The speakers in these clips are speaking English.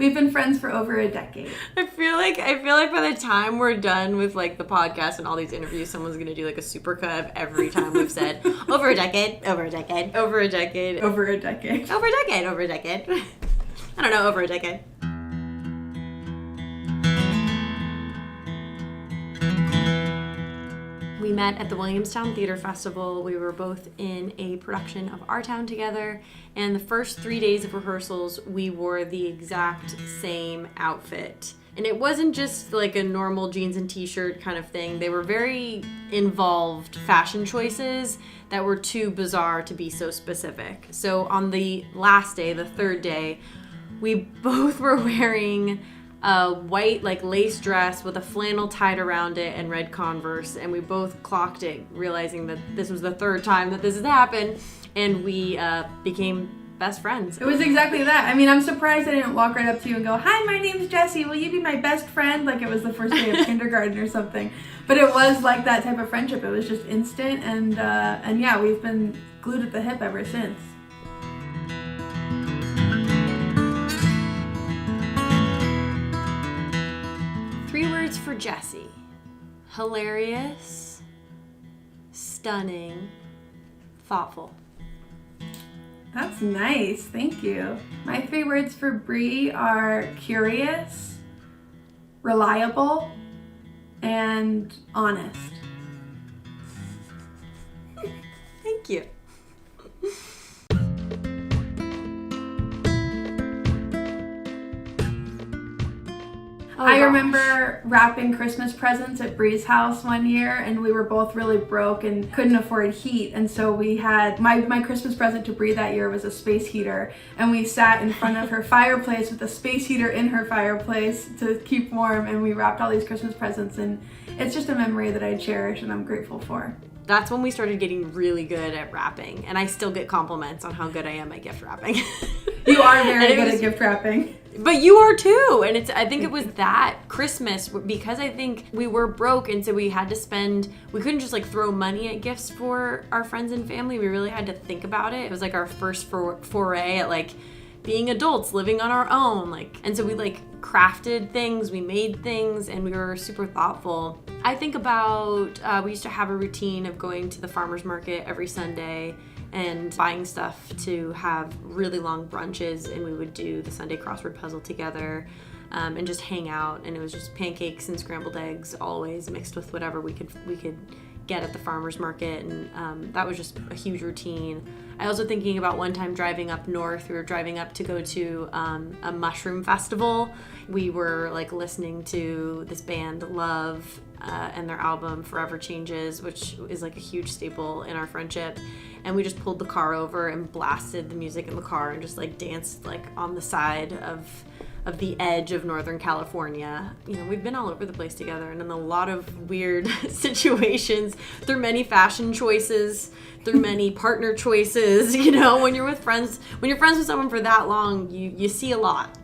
We've been friends for over a decade. I feel like by the time we're done with like the podcast and all these interviews, someone's gonna do like a supercut of every time we've said over a decade, over a decade, over a decade, over a decade, over a decade, over a decade. I don't know, over a decade. We met at the Williamstown Theater Festival. We were both in a production of Our Town together, and the first 3 days of rehearsals, we wore the exact same outfit. And it wasn't just like a normal jeans and t-shirt kind of thing. They were very involved fashion choices that were too bizarre to be so specific. So on the last day, the third day, we both were wearing a white like lace dress with a flannel tied around it and red Converse, and we both clocked it, realizing that this was the third time that this had happened, and we became best friends. It was exactly that. I mean, I'm surprised I didn't walk right up to you and go, "Hi, my name's Jessie. Will you be my best friend?" Like it was the first day of kindergarten or something. But it was like that type of friendship. It was just instant, and yeah, we've been glued at the hip ever since. For Jessie: hilarious, stunning, thoughtful. That's nice, thank you. My 3 words for Brie are curious, reliable, and honest. Thank you. I remember wrapping Christmas presents at Brie's house one year, and we were both really broke and couldn't afford heat, and so we had my Christmas present to Brie that year was a space heater, and we sat in front of her fireplace with a space heater in her fireplace to keep warm, and we wrapped all these Christmas presents, and it's just a memory that I cherish and I'm grateful for. That's when we started getting really good at wrapping, and I still get compliments on how good I am at gift wrapping. You are very good at gift wrapping. But you are too, and I think it was that Christmas, because I think we were broke, and so we had to we couldn't just like throw money at gifts for our friends and family. We really had to think about it. It was like our first foray at like being adults, living on our own, and so we like crafted things, we made things, and we were super thoughtful. I think about, we used to have a routine of going to the farmer's market every Sunday and buying stuff to have really long brunches, and we would do the Sunday crossword puzzle together, and just hang out, and it was just pancakes and scrambled eggs always mixed with whatever we could get at the farmer's market, and that was just a huge routine. I also thinking about one time driving up north. We were driving up to go to a mushroom festival. We were like listening to this band Love and their album Forever Changes, which is like a huge staple in our friendship. And we just pulled the car over and blasted the music in the car and just like danced like on the side of the edge of Northern California. You know, we've been all over the place together and in a lot of weird situations, through many fashion choices, through many partner choices. You know, when you're friends with someone for that long, you see a lot.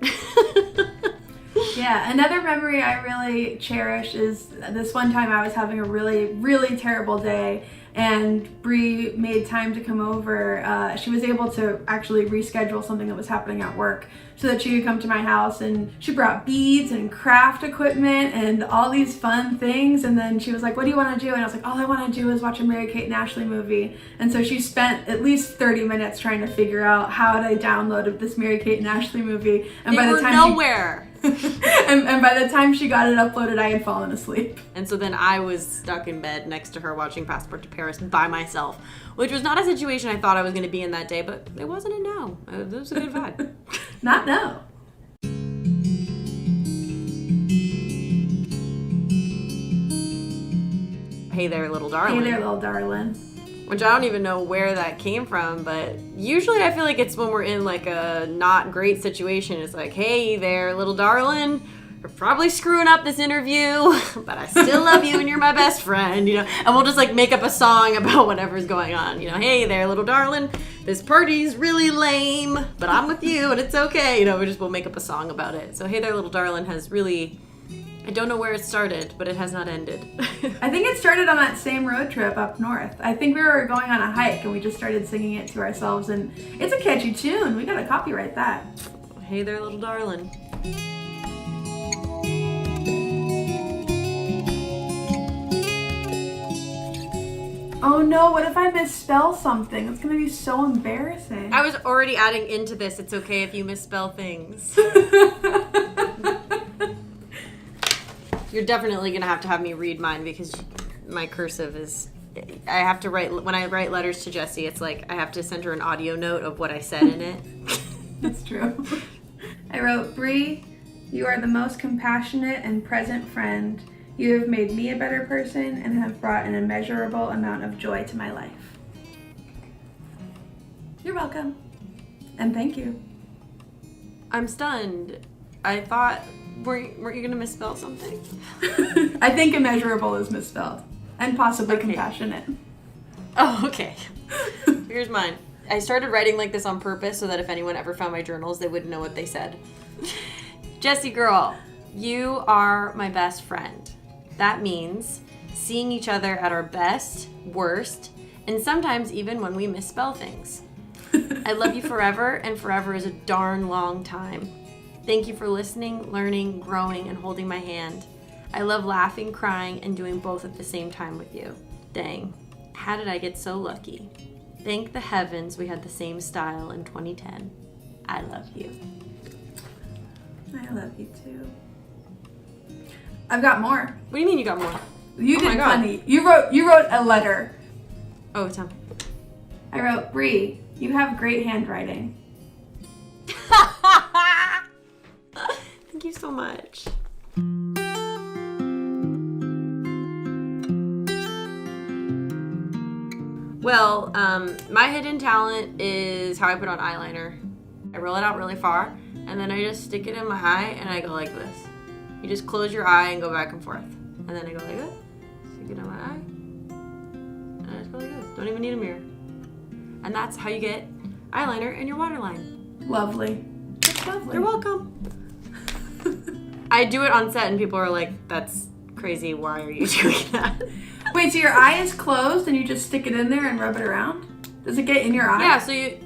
Yeah, another memory I really cherish is this one time I was having a really, really terrible day, and Brie made time to come over. She was able to actually reschedule something that was happening at work so that she could come to my house, and she brought beads and craft equipment and all these fun things, and then she was like, "What do you want to do?" And I was like, "All I want to do is watch a Mary-Kate and Ashley movie." And so she spent at least 30 minutes trying to figure out how to download this Mary-Kate and Ashley movie. And by the time nowhere. And by the time she got it uploaded, I had fallen asleep. And so then I was stuck in bed next to her watching Passport to Paris by myself, which was not a situation I thought I was going to be in that day, but it wasn't a no. It was a good vibe. Not no. Hey there, little darling. Hey there, little darling. Which I don't even know where that came from, but usually I feel like it's when we're in like a not great situation. It's like, hey there, little darling, you're probably screwing up this interview, but I still love you and you're my best friend, you know? And we'll just like make up a song about whatever's going on, you know? Hey there, little darling, this party's really lame, but I'm with you and it's okay. You know, we'll make up a song about it. So hey there, little darling has really... I don't know where it started, but it has not ended. I think it started on that same road trip up north. I think we were going on a hike and we just started singing it to ourselves, and it's a catchy tune. We gotta copyright that. Hey there, little darling. Oh no, what if I misspell something? It's gonna be so embarrassing. I was already adding into this. It's okay if you misspell things. You're definitely gonna have me read mine because my cursive is... I have to write... When I write letters to Jessie, it's like I have to send her an audio note of what I said in it. That's true. I wrote, Brie, you are the most compassionate and present friend. You have made me a better person and have brought an immeasurable amount of joy to my life. You're welcome. And thank you. I'm stunned. I thought... Weren't you going to misspell something? I think immeasurable is misspelled. And possibly compassionate. Oh, okay. Here's mine. I started writing like this on purpose so that if anyone ever found my journals, they wouldn't know what they said. Jessie girl, you are my best friend. That means seeing each other at our best, worst, and sometimes even when we misspell things. I love you forever, and forever is a darn long time. Thank you for listening, learning, growing, and holding my hand. I love laughing, crying, and doing both at the same time with you. Dang, how did I get so lucky? Thank the heavens we had the same style in 2010. I love you. I love you too. I've got more. What do you mean you got more? You did plenty. You wrote a letter. Oh, tell me. I wrote, Brie, you have great handwriting. Thank you so much. Well, my hidden talent is how I put on eyeliner. I roll it out really far, and then I just stick it in my eye, and I go like this. You just close your eye and go back and forth. And then I go like this, stick it in my eye, and I just go like this. Don't even need a mirror. And that's how you get eyeliner in your waterline. Lovely. That's lovely. You're welcome. I do it on set, and people are like, that's crazy. Why are you doing that? Wait, so your eye is closed and you just stick it in there and rub it around? Does it get in your eye? Yeah, so you...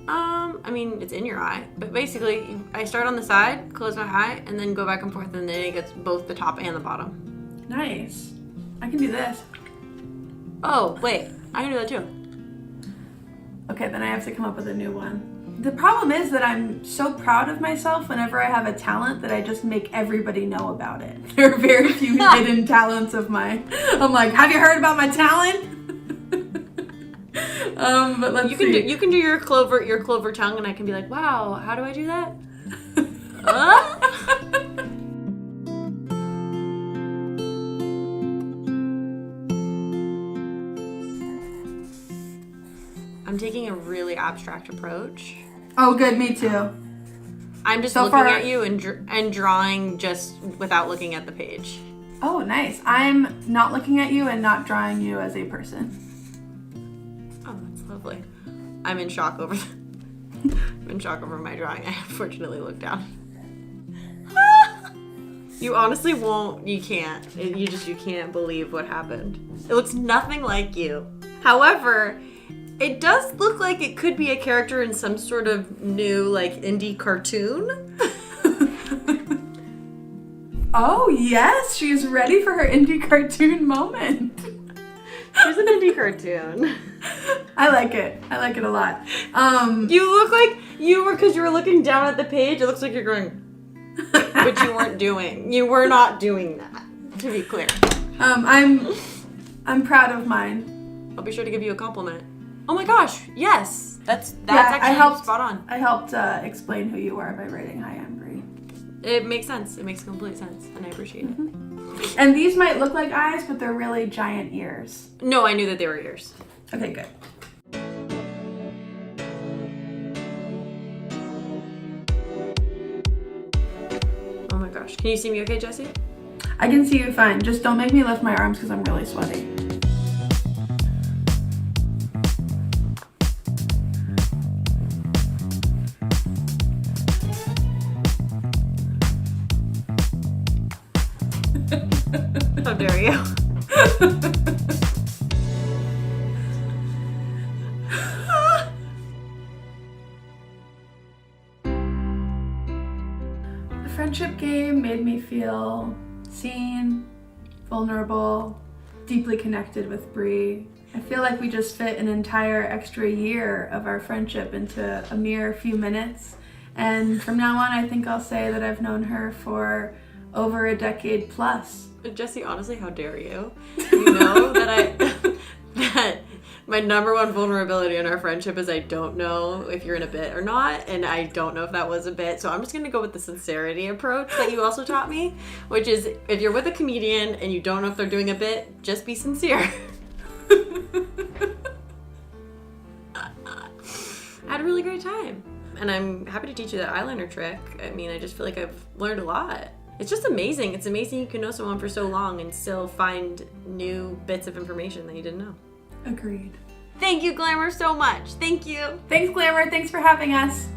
I mean, it's in your eye. But basically, I start on the side, close my eye, and then go back and forth, and then it gets both the top and the bottom. Nice. I can do this. Oh, wait. I can do that too. Okay, then I have to come up with a new one. The problem is that I'm so proud of myself whenever I have a talent that I just make everybody know about it. There are very few hidden talents of mine. I'm like, have you heard about my talent? But let's see. You can do your clover tongue, and I can be like, wow, how do I do that? I'm taking a really abstract approach. Oh, good, me too. I'm just looking at you and drawing just without looking at the page. Oh, nice. I'm not looking at you and not drawing you as a person. Oh, that's lovely. I'm in shock over my drawing. I unfortunately looked down. You honestly won't. You can't. You can't believe what happened. It looks nothing like you. However, it does look like it could be a character in some sort of new, like, indie cartoon. Oh, yes. She's ready for her indie cartoon moment. She's an indie cartoon. I like it. I like it a lot. You look like because you were looking down at the page, it looks like you're going, but you weren't doing. You were not doing that, to be clear. I'm proud of mine. I'll be sure to give you a compliment. Oh my gosh, yes. That's actually spot on. I helped explain who you are by writing Hi, I'm Brie. It makes sense. It makes complete sense, and I appreciate it. And these might look like eyes, but they're really giant ears. No, I knew that they were ears. Okay, good. Oh my gosh. Can you see me okay, Jessie? I can see you fine. Just don't make me lift my arms because I'm really sweaty. How dare you? friendship game made me feel seen, vulnerable, deeply connected with Brie. I feel like we just fit an entire extra year of our friendship into a mere few minutes. And from now on, I think I'll say that I've known her for over a decade plus. Jessie, honestly, how dare you? You know that my number one vulnerability in our friendship is I don't know if you're in a bit or not, and I don't know if that was a bit, so I'm just gonna go with the sincerity approach that you also taught me, which is if you're with a comedian and you don't know if they're doing a bit, just be sincere. I had a really great time, and I'm happy to teach you that eyeliner trick. I mean, I just feel like I've learned a lot. It's just amazing. It's amazing you can know someone for so long and still find new bits of information that you didn't know. Agreed. Thank you, Glamour, so much. Thank you. Thanks, Glamour. Thanks for having us.